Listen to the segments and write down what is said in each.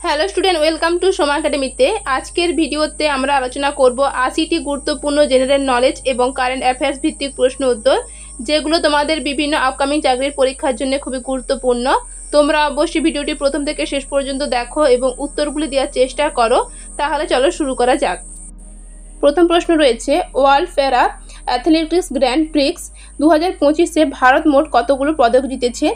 Hello student, welcome to Soma একাডেমিতে। আজকের ভিডিওতে আমরা আলোচনা করব 80টি গুরুত্বপূর্ণ জেনারেল নলেজ এবং কারেন্ট অ্যাফেয়ার্স ভিত্তিক প্রশ্ন উত্তর, যেগুলো তোমাদের বিভিন্ন আপকামিং চাকরির পরীক্ষার জন্য খুবই গুরুত্বপূর্ণ। তোমরা অবশ্যই ভিডিওটি প্রথম থেকে শেষ পর্যন্ত দেখো এবং উত্তরগুলি দেওয়ার চেষ্টা করো। তাহলে চলো শুরু করা যাক। প্রথম প্রশ্ন রয়েছে, World Para Athletics Grand Prix 2025-এ ভারত মোট কতগুলো পদক জিতেছে?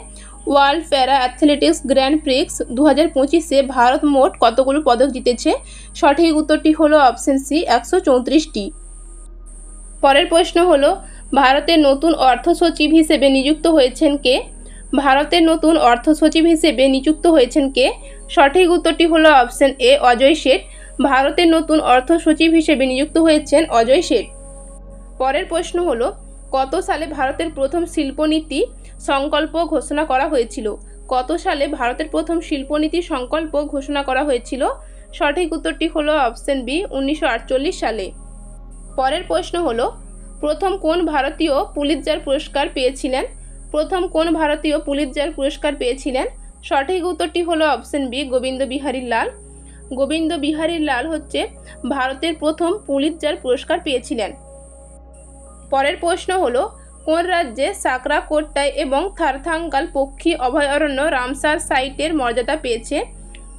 World Para Athletics Grand Prix 2025-এ ভারত মোট কতগুলো পদক জিতেছে? সঠিক উত্তরটি হলো অপশন সি, 134টি। পরের প্রশ্ন হলো, ভারতের নতুন অর্থ সচিব হিসেবে নিযুক্ত হয়েছেন কে? ভারতের নতুন অর্থ সচিব হিসেবে নিযুক্ত হয়েছেন কে? সঠিক উত্তরটি হলো অপশন এ, অজয় শেঠ। ভারতের নতুন অর্থ সচিব হিসেবে নিযুক্ত হয়েছেন অজয় শেঠ। পরের প্রশ্ন হলো, কত সালে ভারতের প্রথম শিল্পনীতি সংকল্প ঘোষণা করা হয়েছিল? কত সালে ভারতের প্রথম শিল্পনীতি সংকল্প ঘোষণা করা হয়েছিল? সঠিক উত্তরটি হলো অপশন বি, 1948 সালে। পরের প্রশ্ন হলো, প্রথম কোন ভারতীয় পুলিৎজার পুরস্কার পেয়েছিলেন? প্রথম কোন ভারতীয় পুলিৎজার পুরস্কার পেয়েছিলেন? সঠিক উত্তরটি হলো অপশন বি, গোবিন্দ বিহারী লাল। গোবিন্দ বিহারী লাল হচ্ছে ভারতের প্রথম পুলিৎজার পুরস্কার পেয়েছিলেন। পরের প্রশ্ন হলো, কোন রাজ্যে সাকরাকোট্টাই এবং থারথাঙ্গাল পক্ষী অভয়ারণ্য রামসার সাইটের মর্যাদা পেয়েছে?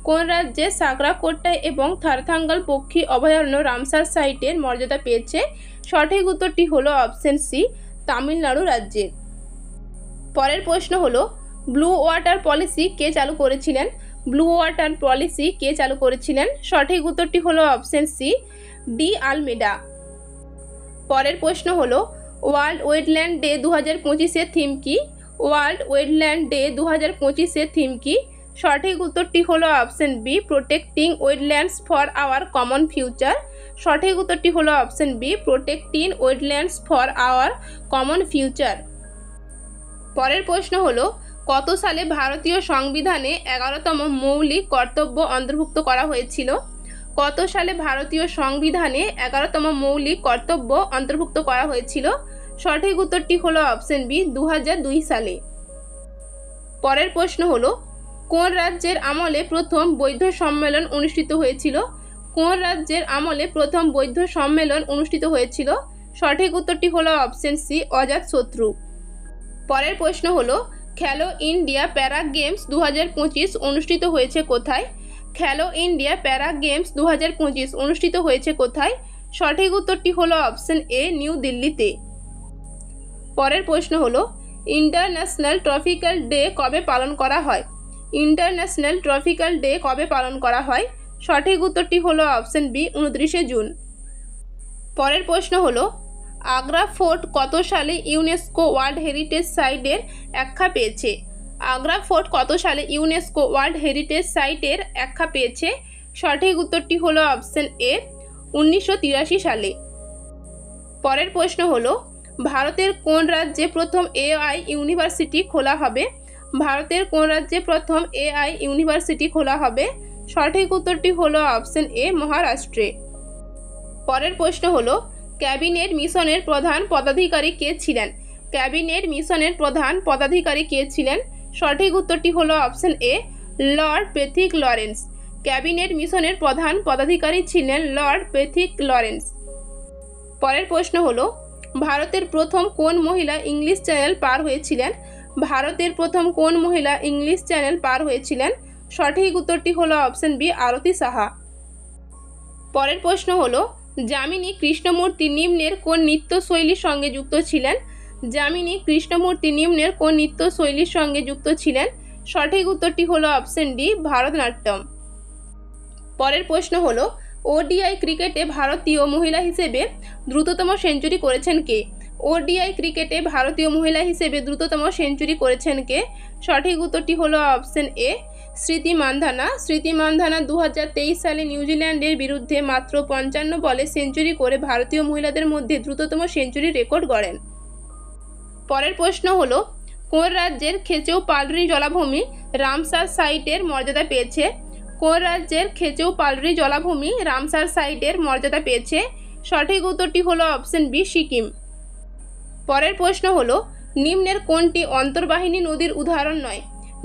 কোন রাজ্যে সাকরাকোট্টাই এবং থারথাঙ্গাল পক্ষী অভয়ারণ্য রামসার সাইটের মর্যাদা পেয়েছে? সঠিক উত্তরটি হলো অপশন সি, তামিলনাড়ু রাজ্যে। পরের প্রশ্ন হলো, ব্লু ওয়াটার পলিসি কে চালু করেছিলেন? ব্লু ওয়াটার পলিসি কে চালু করেছিলেন? সঠিক উত্তরটি হলো অপশন সি, ডি আলমেডা। পরের প্রশ্ন হলো, ওয়ার্ল্ড ওয়েটল্যান্ড ডে 2025-এর থিম কি? ওয়ার্ল্ড ওয়েটল্যান্ড ডে 2025-এর থিম কি? সঠিক উত্তরটি হলো option B, protecting wetlands for our common future. সঠিক উত্তরটি হলো option B, protecting wetlands for our common future. পরের প্রশ্ন হলো, কত সালে ভারতীয় সংবিধানে 11তম মৌলিক কর্তব্য অন্তর্ভুক্ত করা হয়েছিল? কত সালে ভারতীয় সংবিধানে 11তম মৌলিক কর্তব্য অন্তর্ভুক্ত করা হয়েছিল? সঠিক উত্তরটি হলো অপশন বি, 2002 সালে। পরের প্রশ্ন হলো, কোন রাজ্যের আমলে প্রথম বৌদ্ধ সম্মেলন অনুষ্ঠিত হয়েছিল? কোন রাজ্যের আমলে প্রথম বৌদ্ধ সম্মেলন অনুষ্ঠিত হয়েছিল? সঠিক উত্তরটি হলো অপশন সি, অজাতশত্রু। পরের প্রশ্ন হলো, খেলো ইন্ডিয়া প্যারা গেমস 2025 অনুষ্ঠিত হয়েছে কোথায়? খেলো ইন্ডিয়া প্যারা গেমস 2025 অনুষ্ঠিত হয়েছে কোথায়? সঠিক উত্তরটি হলো অপশন এ, নিউ দিল্লিতে। পরের প্রশ্ন হলো, ইন্টারন্যাশনাল ট্রপিক্যাল ডে কবে পালন করা হয়? ইন্টারন্যাশনাল ট্রপিক্যাল ডে কবে পালন করা হয়? সঠিক উত্তরটি হলো অপশন বি, 29শে জুন। পরের প্রশ্ন হলো, আগ্রা ফোর্ট কত সালে ইউনেস্কো ওয়ার্ল্ড হেরিটেজ সাইটের আখ্যা পেয়েছে? আগ্রা ফোর্ট কত সালে ইউনেস্কো ওয়ার্ল্ড হেরিটেজ সাইটের আখ্যা পেয়েছে? সঠিক উত্তরটি হলো অপশন এ, 1983 সালে। পরের প্রশ্ন হলো, ভারতের কোন রাজ্যে প্রথম এআই ইউনিভার্সিটি খোলা হবে? ভারতের কোন রাজ্যে প্রথম এআই ইউনিভার্সিটি খোলা হবে? সঠিক উত্তরটি হলো অপশন এ, মহারাষ্ট্রে। পরের প্রশ্ন হলো, ক্যাবিনেট মিশনের প্রধান পদাধিকারী কে ছিলেন? ক্যাবিনেট মিশনের প্রধান পদাধিকারী কে ছিলেন? সঠিক উত্তরটি হলো option A, Lord Pethick Lawrence. Cabinet মিশনের প্রধান পদাধিকারী ছিলেন লর্ড পেথিক লরেন্স। পরের প্রশ্ন হলো, ভারতের প্রথম কোন মহিলা ইংলিশ চ্যানেল পার হয়েছিলেন? ভারতের প্রথম কোন মহিলা ইংলিশ চ্যানেল পার হয়েছিলেন? সঠিক উত্তরটি হলো অপশন বি, আরতি সাহা। পরের প্রশ্ন হলো, যামিনী কৃষ্ণমূর্তি নিম্নের কোন নৃত্যশৈলীর সঙ্গে যুক্ত ছিলেন? যামিনী কৃষ্ণমূর্তি নিম্নের কোন নৃত্যশৈলীর সঙ্গে যুক্ত ছিলেন? সঠিক উত্তরটি হলো অপশন ডি, ভারতনাট্যম। পরের প্রশ্ন হলো, ওডিআই ক্রিকেটে ভারতীয় মহিলা হিসেবে দ্রুততম সেঞ্চুরি করেছেন কে? ওডিআই ক্রিকেটে ভারতীয় মহিলা হিসেবে দ্রুততম সেঞ্চুরি করেছেন কে? সঠিক উত্তরটি হলো অপশন এ, স্মৃতি মান্ধানা। স্মৃতি মান্ধানা 2023 সালে নিউজিল্যান্ডের বিরুদ্ধে মাত্র 55 বলে সেঞ্চুরি করে ভারতীয় মহিলাদের মধ্যে দ্রুততম সেঞ্চুরি রেকর্ড গড়েন। পরের প্রশ্ন হলো, কোন রাজ্যের খেচৌ পালরি জলাভূমি রামসার সাইটের মর্যাদা পেয়েছে? কোন রাজ্যের খেচৌ পালরি জলাভূমি রামসার সাইটের মর্যাদা পেয়েছে? সঠিক উত্তরটি হলো অপশন বি, সিকিম। পরের প্রশ্ন হলো, নিম্নের কোনটি অন্তর্বাহিনী নদীর উদাহরণ নয়?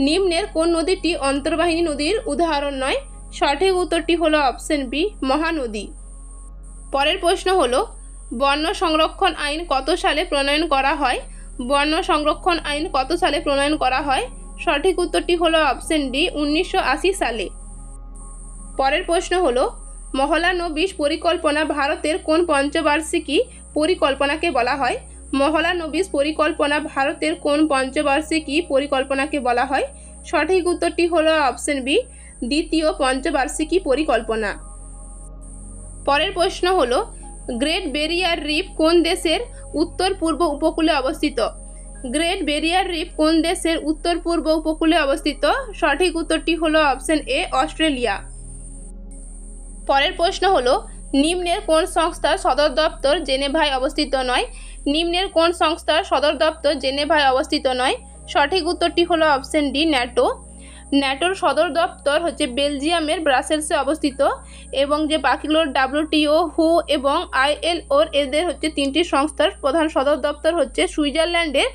নিম্নের কোন নদীটি অন্তর্বাহিনী নদীর উদাহরণ নয়? সঠিক উত্তরটি হলো অপশন বি মহানদী। পরের প্রশ্ন হলো বন্য সংরক্ষণ আইন কত সালে প্রণয়ন করা হয়? বন্য সংরক্ষণ আইন কত সালে প্রণয়ন করা হয়? সঠিক উত্তরটি হলো অপশন ডি 1980 সালে। পরের প্রশ্ন হলো মহলানবিশ পরিকল্পনা ভারতের কোন পঞ্চবার্ষিকী পরিকল্পনাকে বলা হয়? মহলানবিশ পরিকল্পনা ভারতের কোন পঞ্চবার্ষিকী পরিকল্পনাকে বলা হয়? সঠিক উত্তরটি হলো অপশন বি দ্বিতীয় পঞ্চবার্ষিকী পরিকল্পনা। পরের প্রশ্ন হলো গ্রেট ব্যারিয়ার রিফ কোন দেশের উত্তর পূর্ব উপকূলে অবস্থিত? গ্রেট ব্যারিয়ার রিফ কোন দেশের উত্তর পূর্ব উপকূলে অবস্থিত? সঠিক উত্তরটি হলো অপশন এ অস্ট্রেলিয়া। পরের প্রশ্ন হলো নিম্নের কোন সংস্থার সদর দপ্তর জেনেভায় অবস্থিত নয়? নিম্নের কোন সংস্থার সদর দপ্তর জেনেভায় অবস্থিত নয়? সঠিক উত্তরটি হলো অপশন ডি ন্যাটো। ন্যাটোর সদর দপ্তর হচ্ছে বেলজিয়ামের ব্রাসেলসে অবস্থিত এবং যে বাকিগুলোর WTO, হু এবং ILO এদের হচ্ছে তিনটি সংস্থার প্রধান সদর দপ্তর হচ্ছে সুইজারল্যান্ডের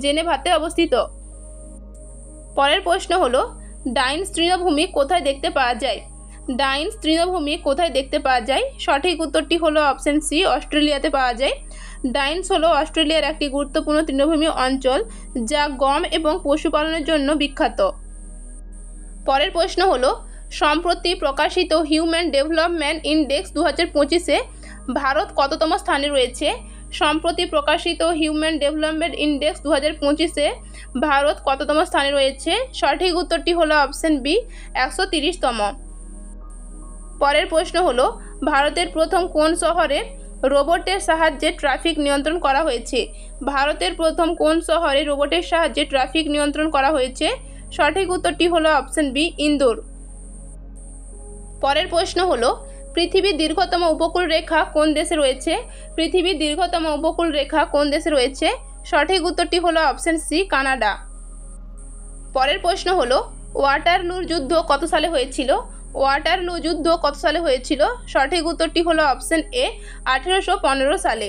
জেনেভাতে অবস্থিত। পরের প্রশ্ন হলো ডাইনস তৃণভূমি কোথায় দেখতে পাওয়া যায়? ডাইনস তৃণভূমি কোথায় দেখতে পাওয়া যায়? সঠিক উত্তরটি হলো অপশন সি অস্ট্রেলিয়াতে পাওয়া যায়। ডাইনস হলো অস্ট্রেলিয়ার একটি গুরুত্বপূর্ণ তৃণভূমি অঞ্চল যা গম এবং পশুপালনের জন্য বিখ্যাত। পরের প্রশ্ন হলো সম্প্রতি প্রকাশিত হিউম্যান ডেভেলপমেন্ট ইন্ডেক্স 2025-এ ভারত কততম স্থানে রয়েছে? সম্প্রতি প্রকাশিত হিউম্যান ডেভেলপমেন্ট ইন্ডেক্স 2025-এ ভারত কততম স্থানে রয়েছে? সঠিক উত্তরটি হলো অপশন বি 130তম। পরের প্রশ্ন হলো ভারতের প্রথম কোন শহরে রোবটের সাহায্যে ট্রাফিক নিয়ন্ত্রণ করা হয়েছে? ভারতের প্রথম কোন শহরে রোবটের সাহায্যে ট্রাফিক নিয়ন্ত্রণ করা হয়েছে? সঠিক উত্তরটি হলো অপশন বি ইন্দোর। পরের প্রশ্ন হলো পৃথিবীর দীর্ঘতম উপকূল রেখা কোন দেশে রয়েছে? পৃথিবীর দীর্ঘতম উপকূল রেখা কোন দেশে রয়েছে? সঠিক উত্তরটি হলো অপশন সি কানাডা। পরের প্রশ্ন হলো ওয়াটারলুর যুদ্ধ কত সালে হয়েছিল? ওয়াটারলু যুদ্ধ কত সালে হয়েছিল? সঠিক উত্তরটি হলো অপশন এ 1815 সালে।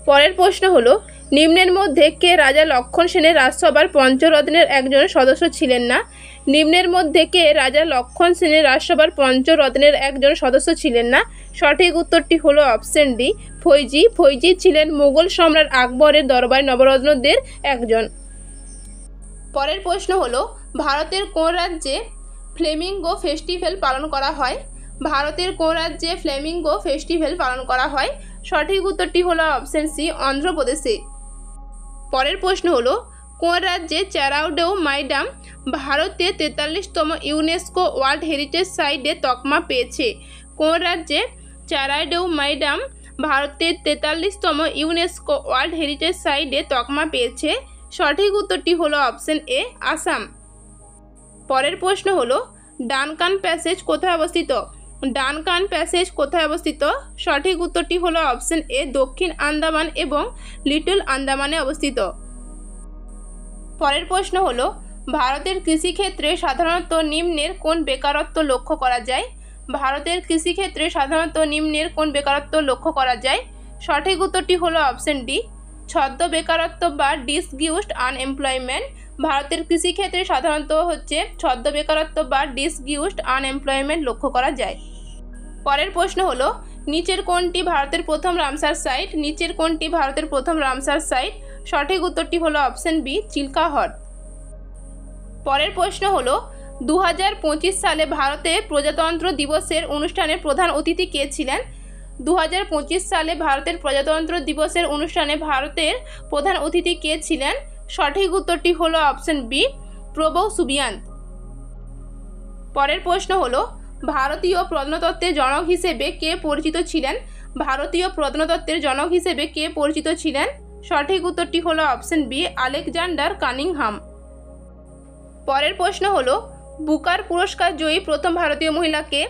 পরের প্রশ্ন হলো নিম্নের মধ্যে কে রাজা লক্ষণ সেনের রাজসভার পঞ্চরত্নের একজন সদস্য ছিলেন না? নিম্নের মধ্যে কে রাজা লক্ষণ সেনের রাজসভার পঞ্চরত্নের একজন সদস্য ছিলেন না? সঠিক উত্তরটি হলো অপশন ডি ফৈজি। ফৈজি ছিলেন মুঘল সম্রাট আকবরের দরবারে নবরত্নদের একজন। পরের প্রশ্ন হলো ভারতের কোন রাজ্যে ফ্লেমিঙ্গো ফেস্টিভ্যাল পালন করা হয়? ভারতের কোন রাজ্যে ফ্লেমিঙ্গো ফেস্টিভ্যাল পালন করা হয়? সঠিক উত্তরটি হলো অপশন সি অন্ধ্রপ্রদেশে। পরের প্রশ্ন হলো কোন রাজ্যে চারাউডেও মাইডাম ভারতে 43তম ইউনেস্কো ওয়ার্ল্ড হেরিটেজ সাইটে তকমা পেয়েছে? কোন রাজ্যে চারাউডেও মাইডাম ভারতের 43তম ইউনেস্কো ওয়ার্ল্ড হেরিটেজ সাইটে তকমা পেয়েছে? সঠিক উত্তরটি হলো অপশন এ আসাম। পরের প্রশ্ন হলো ডানকান প্যাসেজ কোথায় অবস্থিত? ডানকান প্যাসেজ কোথায় অবস্থিত? সঠিক উত্তরটি হলো অপশন এ দক্ষিণ আন্দামান এবং লিটল আন্দামানে অবস্থিত। পরের প্রশ্ন হলো ভারতের কৃষিক্ষেত্রে সাধারণত নিম্নের কোন বেকারত্ব লক্ষ্য করা যায়? ভারতের কৃষিক্ষেত্রে সাধারণত নিম্নের কোন বেকারত্ব লক্ষ্য করা যায়? সঠিক উত্তরটি হলো অপশন ডি ছদ্ম বেকারত্ব বা ডিসগিউজড আনএমপ্লয়মেন্ট। ভারতের কৃষিক্ষেত্রে সাধারণত হচ্ছে ছদ্ম বেকারত্ব বা ডিসগিউজড আনএমপ্লয়মেন্ট লক্ষ্য করা যায়। পরের প্রশ্ন হলো নিচের কোনটি ভারতের প্রথম রামসার সাইট? নিচের কোনটি ভারতের প্রথম রামসার সাইট? সঠিক উত্তরটি হলো অপশন বি চিল্কা হ্রদ। পরের প্রশ্ন হলো 2025 সালে ভারতে প্রজাতন্ত্র দিবসের অনুষ্ঠানে প্রধান অতিথি কে ছিলেন? 2025 সালে ভারতের প্রজাতন্ত্র দিবসের অনুষ্ঠানে ভারতের প্রধান অতিথি কে ছিলেন? সঠিক উত্তরটি হলো অপশন বি প্রবৌ সুবিয়ান্ত। পরের প্রশ্ন হলো ভারতীয় প্রত্নতত্ত্বের জনক হিসেবে কে পরিচিত ছিলেন? ভারতীয় প্রত্নতত্ত্বের জনক হিসেবে কে পরিচিত ছিলেন? সঠিক উত্তরটি হলো অপশন বি আলেকজান্ডার কানিংহাম। পরের প্রশ্ন হলো বুকার পুরস্কার জয়ী প্রথম ভারতীয় মহিলাকে?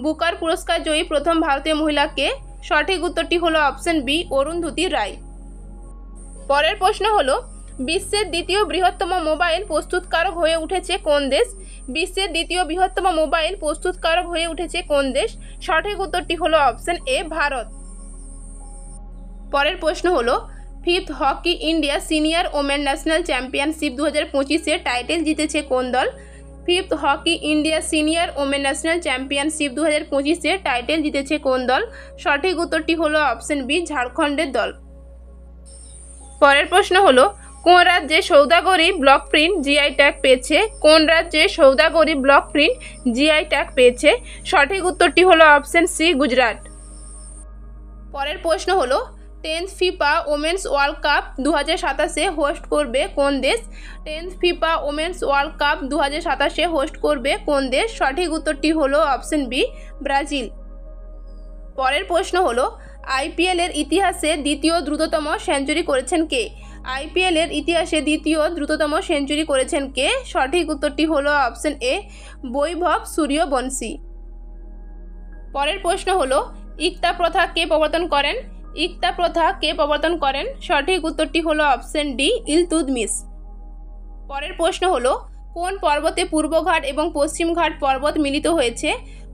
বুকার পুরস্কার জয়ী প্রথম ভারতীয় মহিলাকে? সঠিক উত্তরটি হলো অপশন বি অরুন্ধতী রায়। পরের প্রশ্ন হলো বিশ্বের দ্বিতীয় বৃহত্তম মোবাইল প্রস্তুতকারক হয়ে উঠেছে কোন দেশ? বিশ্বের দ্বিতীয় বৃহত্তম মোবাইল প্রস্তুতকারক হয়ে উঠেছে কোন দেশ? সঠিক উত্তরটি হলো অপশন এ ভারত। পরের প্রশ্ন হলো fifth Hockey India senior women national championship 2025-এর টাইটেল জিতেছে কোন দল? Fifth Hockey India senior women national championship 2025-এ টাইটেল জিতেছে কোন দল? সঠিক উত্তরটি হলো অপশন বি, ঝাড়খণ্ডের দল। পরের প্রশ্ন হলো, কোন রাজ্যে Saudagiri block print GI tag পেয়েছে? কোন রাজ্যে Saudagiri block print GI tag পেয়েছে? সঠিক উত্তরটি হলো অপশন সি, গুজরাট। পরের প্রশ্ন হলো, 10th FIFA women's World Cup 2027-এ হোস্ট করবে কোন দেশ? 10th FIFA women's World Cup 2027-এ হোস্ট করবে কোন দেশ? সঠিক উত্তরটি হলো অপশন বি, ব্রাজিল। পরের প্রশ্ন হলো, আইপিএলের ইতিহাসে দ্বিতীয় দ্রুততম সেঞ্চুরি করেছেন কে? আইপিএলের ইতিহাসে দ্বিতীয় দ্রুততম সেঞ্চুরি করেছেন কে? সঠিক উত্তরটি হলো অপশন এ, বৈভব সূর্যবংশী। পরের প্রশ্ন হলো, ইকতা প্রথা কে প্রবর্তন করেন? ইকতা প্রথা কে প্রবর্তন করেন? সঠিক উত্তরটি হলো অপশন ডি, ইলতুৎমিশ। পরের প্রশ্ন হলো, কোন পর্বতে পূর্বঘাট এবং পশ্চিমঘাট পর্বত মিলিত হয়েছে?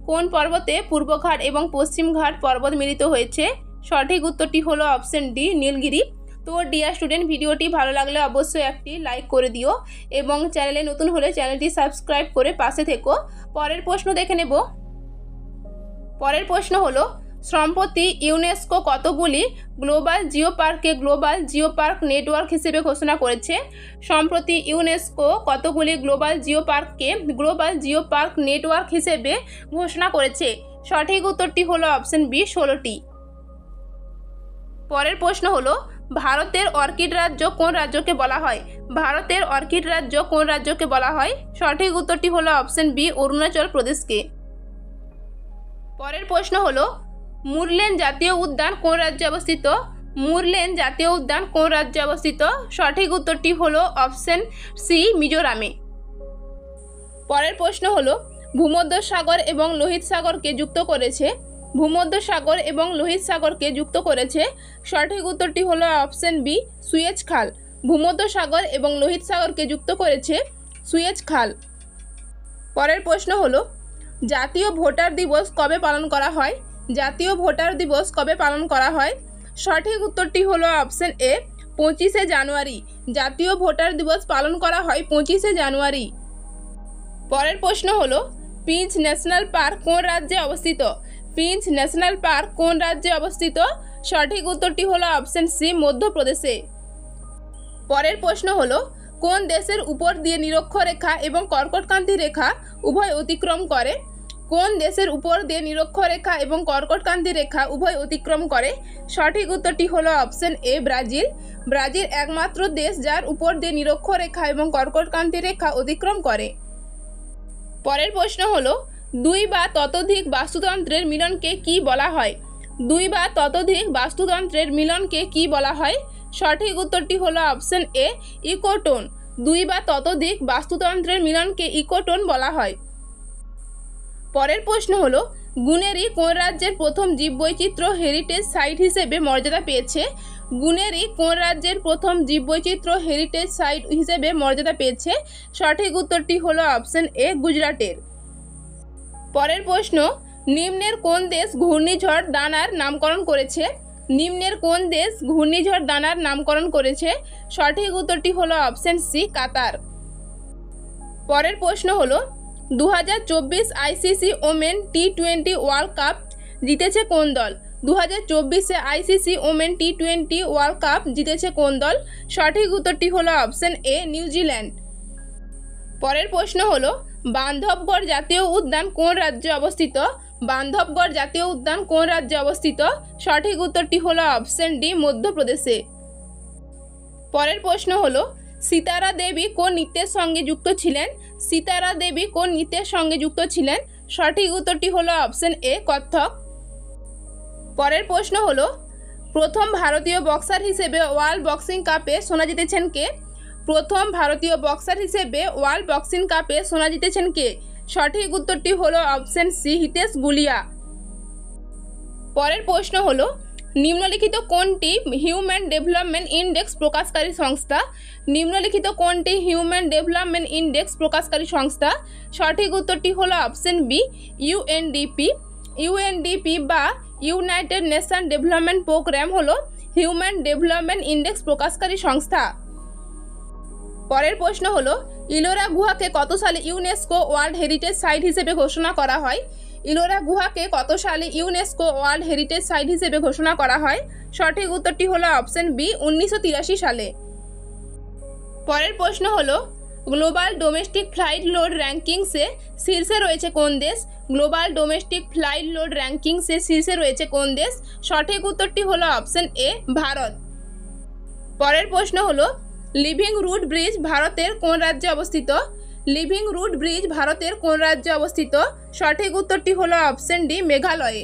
কোন পর্বতে পূর্বঘাট এবং পশ্চিমঘাট পর্বত মিলিত হয়েছে? সঠিক উত্তরটি হলো অপশন ডি, নীলগিরি। তো ডিয়ার স্টুডেন্ট, ভিডিওটি ভালো লাগলে অবশ্যই একটি লাইক করে দিও এবং চ্যানেলে নতুন হলে চ্যানেলটি সাবস্ক্রাইব করে পাশে থেকো। পরের প্রশ্ন দেখে নেব। পরের প্রশ্ন হলো, সম্প্রতি ইউনেস্কো কতগুলি গ্লোবাল জিও পার্ক নেটওয়ার্ক হিসেবে ঘোষণা করেছে? সম্প্রতি ইউনেস্কো কতগুলি গ্লোবাল জিও পার্ক নেটওয়ার্ক হিসেবে ঘোষণা করেছে? সঠিক উত্তরটি হলো অপশন বি, 16টি। পরের প্রশ্ন হলো, ভারতের অর্কিড রাজ্য কোন রাজ্যকে বলা হয়? ভারতের অর্কিড রাজ্য কোন রাজ্যকে বলা হয়? সঠিক উত্তরটি হলো অপশন বি, অরুণাচল প্রদেশকে। পরের প্রশ্ন হলো, মুরলেন জাতীয় উদ্যান কোন রাজ্যে অবস্থিত? মুরলেন জাতীয় উদ্যান কোন রাজ্যে অবস্থিত? সঠিক উত্তরটি হলো অপশন সি, মিজোরামে। পরের প্রশ্ন হলো, ভূমধ্যসাগর এবং লোহিত সাগরকে যুক্ত করেছে? ভূমধ্যসাগর এবং লোহিত সাগরকে যুক্ত করেছে? সঠিক উত্তরটি হলো অপশন বি, সুয়েজ খাল। ভূমধ্যসাগর এবং লোহিত সাগরকে যুক্ত করেছে সুয়েজ খাল। পরের প্রশ্ন হলো, জাতীয় ভোটার দিবস কবে পালন করা হয়? জাতীয় ভোটার দিবস কবে পালন করা হয়? সঠিক উত্তরটি হলো অপশন এ, 25শে জানুয়ারি। জাতীয় ভোটার দিবস পালন করা হয় 25শে জানুয়ারি। পরের প্রশ্ন হলো, পিঞ্চ ন্যাশনাল পার্ক কোন রাজ্যে অবস্থিত? পিঞ্চ ন্যাশনাল পার্ক কোন রাজ্যে অবস্থিত? সঠিক উত্তরটি হলো অপশন সি, মধ্যপ্রদেশে। পরের প্রশ্ন হলো, কোন দেশের উপর দিয়ে নিরক্ষরেখা এবং কর্কটক্রান্তি রেখা উভয় অতিক্রম করে? কোন দেশের উপর দিয়ে নিরক্ষরেখা এবং কর্কটক্রান্তি রেখা উভয় অতিক্রম করে? সঠিক উত্তরটি হলো অপশন এ, ব্রাজিল। ব্রাজিল একমাত্র দেশ যার উপর দিয়ে নিরক্ষরেখা এবং কর্কটক্রান্তি রেখা অতিক্রম করে। পরের প্রশ্ন হলো, দুই বা ততোধিক বাস্তুতন্ত্রের মিলনকে কি বলা হয়? দুই বা ততোধিক বাস্তুতন্ত্রের মিলনকে কি বলা হয়? সঠিক উত্তরটি হলো অপশন এ, ইকোটোন। দুই বা ততোধিক বাস্তুতন্ত্রের মিলনকে ইকোটোন বলা হয়। পরের প্রশ্ন হলো, গুনেরি কোন রাজ্যের প্রথম জীববৈচিত্র্য হেরিটেজ সাইট হিসেবে মর্যাদা পেয়েছে? গুনেরি কোন রাজ্যের প্রথম জীববৈচিত্র্য হেরিটেজ সাইট হিসেবে মর্যাদা পেয়েছে? সঠিক উত্তরটি হলো অপশন এ, গুজরাটের। পরের প্রশ্ন, নিম্নের কোন দেশ ঘূর্ণিঝড় দানার নামকরণ করেছে? নিম্নের কোন দেশ ঘূর্ণিঝড় দানার নামকরণ করেছে? সঠিক উত্তরটি হলো অপশন সি, কাতার। পরের প্রশ্ন হলো, 2024 আইসিসি ওমেন টি20 ওয়ার্ল্ড কাপ জিতেছে কোন দল? 2024-এ আইসিসি ওমেন টি20 ওয়ার্ল্ড কাপ জিতেছে কোন দল? সঠিক উত্তরটি হলো অপশন এ, নিউজিল্যান্ড। পরের প্রশ্ন হলো, বান্ধবগড় জাতীয় উদ্যান কোন রাজ্যে অবস্থিত? বান্ধবগড় জাতীয় উদ্যান কোন রাজ্যে অবস্থিত? সঠিক উত্তরটি হলো অপশন ডি, মধ্যপ্রদেশে। পরের প্রশ্ন হলো, সিতারা দেবী কোন নৃত্যের সঙ্গে যুক্ত ছিলেন? সিতারা দেবী কোন নৃত্যের সঙ্গে যুক্ত ছিলেন? সঠিক উত্তরটি হলো অপশন এ, কত্থক। পরের প্রশ্ন হলো, প্রথম ভারতীয় বক্সার হিসেবে ওয়ার্ল্ড বক্সিং কাপে সোনা জিতেছেন কে? প্রথম ভারতীয় বক্সার হিসেবে ওয়ার্ল্ড বক্সিং কাপে সোনা জিতেছেন কে? সঠিক উত্তরটি হলো অপশন সি, হিতেশ গুলিয়া। পরের প্রশ্ন হলো, নিম্নলিখিত কোনটি হিউম্যান ডেভেলপমেন্ট ইন্ডেক্স প্রকাশকারী সংস্থা? নিম্নলিখিত কোনটি হিউম্যান ডেভেলপমেন্ট ইন্ডেক্স প্রকাশকারী সংস্থা? সঠিক উত্তরটি হলো অপশন বি, ইউএনডিপি। ইউএনডিপি বা ইউনাইটেড নেশন ডেভেলপমেন্ট প্রোগ্রাম হলো হিউম্যান ডেভেলপমেন্ট ইন্ডেক্স প্রকাশকারী সংস্থা। পরের প্রশ্ন হলো, ইলোরা গুহাকে কত সালে ইউনেস্কো ওয়ার্ল্ড হেরিটেজ সাইট হিসেবে ঘোষণা করা হয়? ইলোরা গুহাকে কত সালে ইউনেস্কো ওয়ার্ল্ড হেরিটেজ সাইট হিসেবে ঘোষণা করা হয়? সঠিক উত্তরটি হলো অপশন বি 1983 সালে। পরের প্রশ্ন হলো গ্লোবাল ডোমেস্টিক ফ্লাইট লোড র্যাঙ্কিংসে শীর্ষে রয়েছে কোন দেশ? গ্লোবাল ডোমেস্টিক ফ্লাইট লোড র্যাঙ্কিংসে শীর্ষে রয়েছে কোন দেশ? সঠিক উত্তরটি হলো অপশন এ ভারত। পরের প্রশ্ন হলো লিভিং রুট ব্রিজ ভারতের কোন রাজ্যে অবস্থিত? লিভিং রুট ব্রিজ ভারতের কোন রাজ্যে অবস্থিত? সঠিক উত্তরটি হলো অপশন ডি মেঘালয়ে।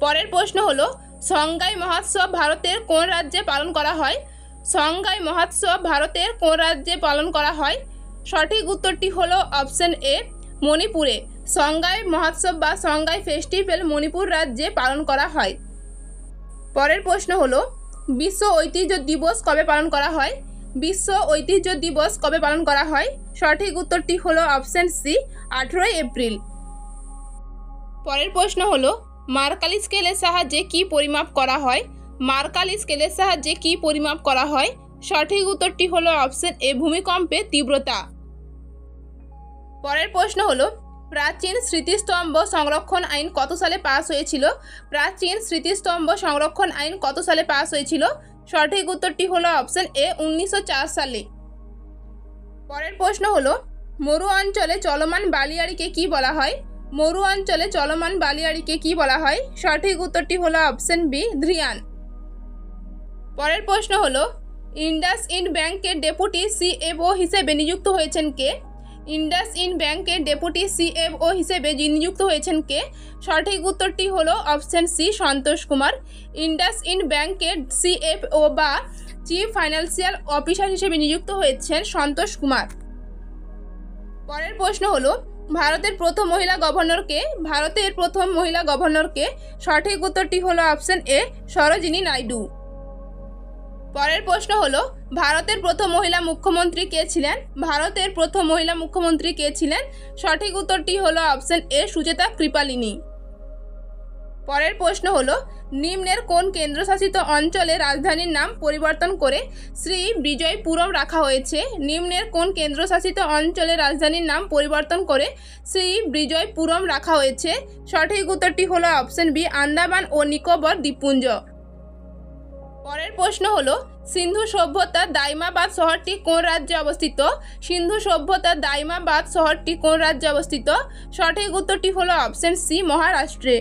পরের প্রশ্ন হলো সংগাই মহোৎসব ভারতের কোন রাজ্যে পালন করা হয়? সংগাই মহোৎসব ভারতের কোন রাজ্যে পালন করা হয়? সঠিক উত্তরটি হলো অপশন এ মণিপুরে। সংগাই মহোৎসব বা সংগাই ফেস্টিভ্যাল মণিপুর রাজ্যে পালন করা হয়। পরের প্রশ্ন হলো বিশ্ব ঐতিহ্য দিবস কবে পালন করা হয়? বিশ্ব ঐতিহ্য দিবস কবে পালন করা হয়? সঠিক উত্তরটি হলো অপশন সি 18 এপ্রিল। পরের প্রশ্ন হলো মার্কালি স্কেলের সাহায্যে কি পরিমাপ করা হয়? মার্কালি স্কেলের সাহায্যে কি পরিমাপ করা হয়? সঠিক উত্তরটি হলো অপশন এ ভূমিকম্পের তীব্রতা। পরের প্রশ্ন হলো প্রাচীন স্মৃতিস্তম্ভ সংরক্ষণ আইন কত সালে পাস হয়েছিল? প্রাচীন স্মৃতিস্তম্ভ সংরক্ষণ আইন কত সালে পাস হয়েছিল? সঠিক উত্তরটি হলো অপশন এ 1904 সালে। পরের প্রশ্ন হলো মরু অঞ্চলে চলমান বালিয়াড়িকে কি বলা হয়? মরু অঞ্চলে চলমান বালিয়াড়িকে কি বলা হয়? সঠিক উত্তরটি হলো অপশন বি ধৃয়ান। পরের প্রশ্ন হলো ইন্ডাসইন্ড ব্যাংকের ডেপুটি সিএফও হিসেবে নিযুক্ত হয়েছেন কে? ইন্ডাসইন্ড ব্যাংকের ডেপুটি সিএফও হিসেবে নিযুক্ত হয়েছেন কে? সঠিক উত্তরটি হলো অপশন সি সন্তোষ কুমার। ইন্ডাসইন্ড ব্যাংকের সিএফও বা চিফ ফাইন্যান্সিয়াল অফিসার হিসেবে নিযুক্ত হয়েছেন সন্তোষ কুমার। পরের প্রশ্ন হলো ভারতের প্রথম মহিলা গভর্নর কে? ভারতের প্রথম মহিলা গভর্নর কে? সঠিক উত্তরটি হলো অপশন এ সরোজিনী নাইডু। পরের প্রশ্ন হলো ভারতের প্রথম মহিলা মুখ্যমন্ত্রী কে ছিলেন? ভারতের প্রথম মহিলা মুখ্যমন্ত্রী কে ছিলেন? সঠিক উত্তরটি হলো অপশন এ সুচেতা কৃপালিনী। পরের প্রশ্ন হলো নিম্নের কোন কেন্দ্রশাসিত অঞ্চলের রাজধানীর নাম পরিবর্তন করে শ্রী বিজয়পুরম রাখা হয়েছে? নিম্নের কোন কেন্দ্রশাসিত অঞ্চলের রাজধানীর নাম পরিবর্তন করে শ্রী বিজয়পুরম রাখা হয়েছে? সঠিক উত্তরটি হলো অপশন বি আন্দামান ও নিকোবর দ্বীপপুঞ্জ। পরের প্রশ্ন হলো সিন্ধু সভ্যতার দাইমাবাদ শহরটি কোন রাজ্যে অবস্থিত? সিন্ধু সভ্যতার দাইমাবাদ শহরটি কোন রাজ্যে অবস্থিত? সঠিক উত্তরটি হলো অপশন সি মহারাষ্ট্রে।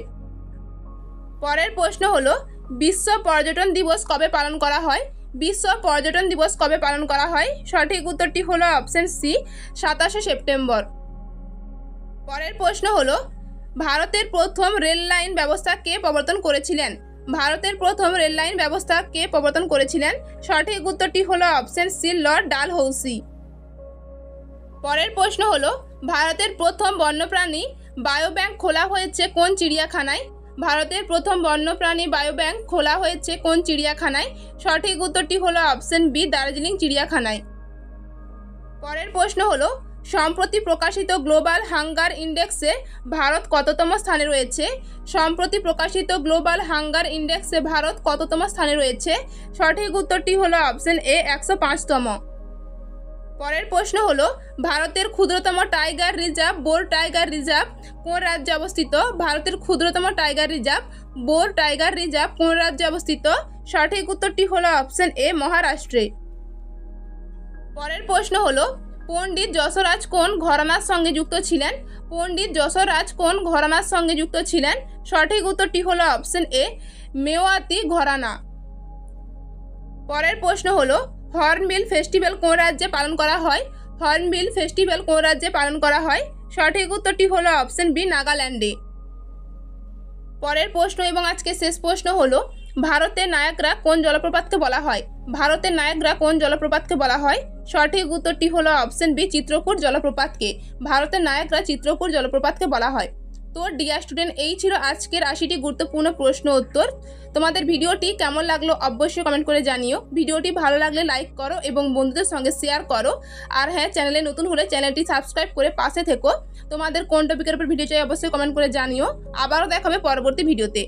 পরের প্রশ্ন হলো বিশ্ব পর্যটন দিবস কবে পালন করা হয়? বিশ্ব পর্যটন দিবস কবে পালন করা হয়? সঠিক উত্তরটি হলো অপশন সি 27শে সেপ্টেম্বর। পরের প্রশ্ন হলো ভারতের প্রথম রেল লাইন ব্যবস্থা কে প্রবর্তন করেছিলেন? ভারতের প্রথম রেল লাইন ব্যবস্থা কে প্রবর্তন করেছিলেন? সঠিক উত্তরটি হলো অপশন সি লর্ড ডালহৌসি। পরের প্রশ্ন হলো ভারতের প্রথম বন্যপ্রাণী বায়োব্যাংক খোলা হয়েছে কোন চিড়িয়াখানায়? ভারতের প্রথম বন্যপ্রাণী বায়োব্যাংক খোলা হয়েছে কোন চিড়িয়াখানায়? সঠিক উত্তরটি হলো অপশন বি দার্জিলিং চিড়িয়াখানায়। পরের প্রশ্ন হলো সম্প্রতি প্রকাশিত গ্লোবাল হাঙ্গার ইন্ডেক্সে ভারত কততম স্থানে রয়েছে? সম্প্রতি প্রকাশিত গ্লোবাল হাঙ্গার ইন্ডেক্সে ভারত কততম স্থানে রয়েছে? সঠিক উত্তরটি হলো অপশন এ 105তম। পরের প্রশ্ন হলো ভারতের ক্ষুদ্রতম tiger reserve Bor tiger reserve কোন রাজ্যে অবস্থিত? ভারতের ক্ষুদ্রতম tiger reserve Bor tiger reserve কোন রাজ্যে অবস্থিত? সঠিক উত্তরটি হলো অপশন এ মহারাষ্ট্রে। পরের প্রশ্ন হলো পণ্ডিত যশোরাজ কোন ঘরানার সঙ্গে যুক্ত ছিলেন? পণ্ডিত যশোরাজ কোন ঘরানার সঙ্গে যুক্ত ছিলেন? সঠিক উত্তরটি হলো অপশন এ মেওয়াতি ঘরানা। পরের প্রশ্ন হলো হর্নবিল ফেস্টিভ্যাল কোন রাজ্যে পালন করা হয়? হর্নবিল ফেস্টিভ্যাল কোন রাজ্যে পালন করা হয়? সঠিক উত্তরটি হলো অপশন বি নাগাল্যান্ডে। পরের প্রশ্ন এবং আজকে শেষ প্রশ্ন হলো ভারতের নায়াগ্রা কোন জলপ্রপাতকে বলা হয়? ভারতের নায়াগ্রা কোন জলপ্রপাতকে বলা হয়? সঠিক উত্তরটি হলো অপশন বি চিত্রকূট জলপ্রপাতকে। ভারতের নায়াগ্রা চিত্রকূট জলপ্রপাতকে বলা হয়। তো ডিয়ার স্টুডেন্ট, এই ছিল আজকের 80টি গুরুত্বপূর্ণ প্রশ্ন উত্তর। তোমাদের ভিডিওটি কেমন লাগলো অবশ্যই কমেন্ট করে জানিও। ভিডিওটি ভালো লাগলে লাইক করো এবং বন্ধুদের সঙ্গে শেয়ার করো। আর হ্যাঁ, চ্যানেলে নতুন হলে চ্যানেলটি সাবস্ক্রাইব করে পাশে থেকো। তোমাদের কোন টপিকের উপর ভিডিও চাই অবশ্যই কমেন্ট করে জানিও। আবারও দেখা হবে পরবর্তী ভিডিওতে।